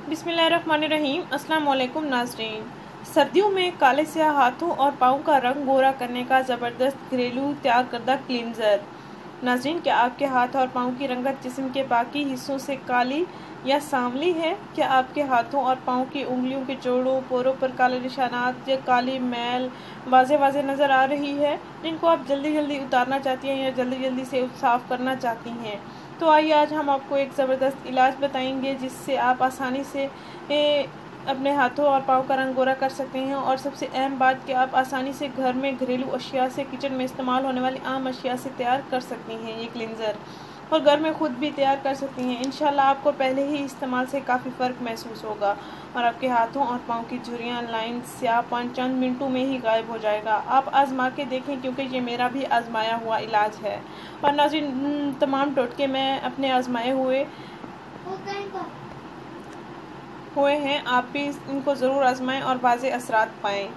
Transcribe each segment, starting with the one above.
बिस्मिल्लाहिर्रहमानिर्रहीम। अस्सलाम वालेकुम नाज़रीन। सर्दियों में काले स्याह हाथों और पाँव का रंग गोरा करने का ज़बरदस्त घरेलू तैयार करदा क्लींजर। नाज़रीन, क्या आपके हाथ और पाँव की रंगत जिस्म के बाकी हिस्सों से काली या सांवली है? क्या आपके हाथों और पाँव की उंगलियों के जोड़ों पोरों पर काले निशानात या काली मैल वाज़े वाज़े नज़र आ रही है, जिनको आप जल्दी जल्दी उतारना चाहती हैं या जल्दी जल्दी से साफ़ करना चाहती हैं? तो आइए आज हम आपको एक ज़बरदस्त इलाज बताएंगे जिससे आप आसानी से अपने हाथों और पाँव का रंग गोरा कर सकते हैं। और सबसे अहम बात कि आप आसानी से घर में घरेलू अशिया से, किचन में इस्तेमाल होने वाली आम अशिया से तैयार कर सकती हैं ये क्लींजर, और घर में खुद भी तैयार कर सकती हैं। इंशाल्लाह आपको पहले ही इस्तेमाल से काफ़ी फ़र्क महसूस होगा और आपके हाथों और पाँव की झुर्रियाँ, लाइन, स्याहपन चंद मिनटों में ही गायब हो जाएगा। आप आजमा के देखें, क्योंकि ये मेरा भी आजमाया हुआ इलाज है। और नाज़रीन, तमाम टोटके मैं अपने आजमाए हुए हैं, आप भी इनको ज़रूर आजमाएं और वाज़े असरात पाएँ।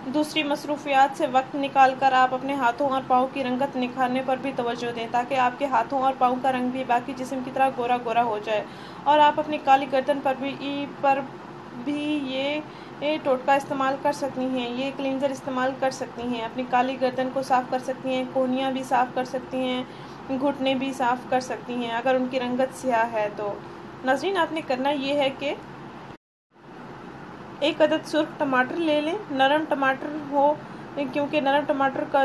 दूसरी मसरूफियात से वक्त निकाल कर आप अपने हाथों और पाँव की रंगत निखारने पर भी तवज्जो दें, ताकि आपके हाथों और पाँव का रंग भी बाकी जिस्म की तरह गोरा गोरा हो जाए। और आप अपनी काली गर्दन पर भी ये टोटका इस्तेमाल कर सकती हैं, ये क्लींजर इस्तेमाल कर सकती हैं। अपनी काली गर्दन को साफ़ कर सकती हैं, कोहनियाँ भी साफ़ कर सकती हैं, घुटने भी साफ़ कर सकती हैं अगर उनकी रंगत स्याह है तो। नाज़रीन, आपने करना ये है कि एक अदद सुर्ख टमाटर ले लें, नरम टमाटर हो, क्योंकि नरम टमाटर का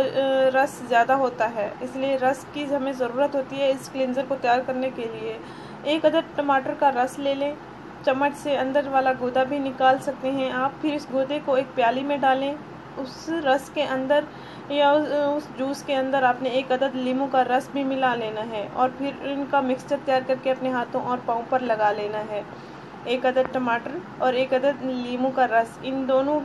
रस ज़्यादा होता है, इसलिए रस की हमें ज़रूरत होती है इस क्लींजर को तैयार करने के लिए। एक अदद टमाटर का रस ले लें, चम्मच से अंदर वाला गूदा भी निकाल सकते हैं आप। फिर इस गूदे को एक प्याली में डालें, उस रस के अंदर या उस जूस के अंदर आपने एक अदद लीमू का रस भी मिला लेना है और फिर इनका मिक्सचर तैयार करके अपने हाथों और पाँव पर लगा लेना है। एक अदद टमाटर और एक अदद लीमू का रस, इन दोनों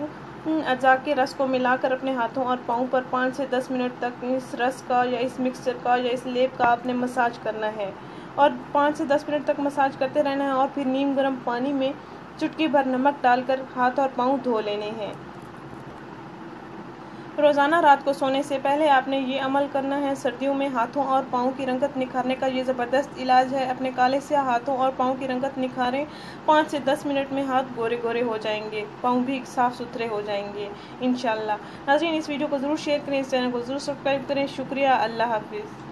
अज़ा के रस को मिलाकर अपने हाथों और पाँव पर 5 से 10 मिनट तक इस रस का या इस मिक्सचर का या इस लेप का आपने मसाज करना है और 5 से 10 मिनट तक मसाज करते रहना है। और फिर नीम गर्म पानी में चुटकी भर नमक डालकर हाथ और पाँव धो लेने हैं। रोज़ाना रात को सोने से पहले आपने ये अमल करना है। सर्दियों में हाथों और पाँव की रंगत निखारने का ये ज़बरदस्त इलाज है। अपने काले स्याह हाथों और पाँव की रंगत निखारें, 5 से 10 मिनट में हाथ गोरे गोरे हो जाएंगे, पाँव भी साफ़ सुथरे हो जाएंगे इंशाल्लाह। नाज़रीन, इस वीडियो को ज़रूर शेयर करें, इस चैनल को ज़रूर सब्सक्राइब करें। शुक्रिया, अल्लाह हाफिज़।